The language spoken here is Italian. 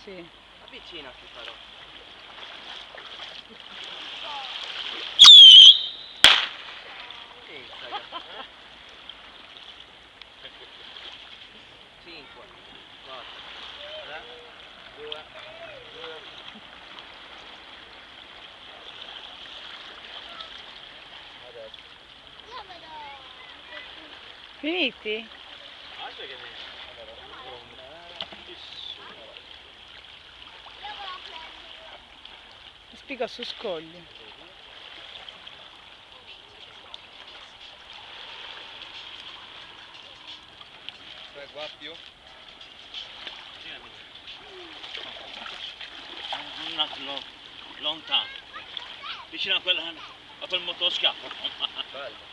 sì. Avvicinati però. Pensa, 5, 4, 3, 2, 1. Adesso. Finiti? Aspetta che ne... Spiga su scogli. Tre guappio? Un attimo lontano, vicino a quel motoscafo. Bello.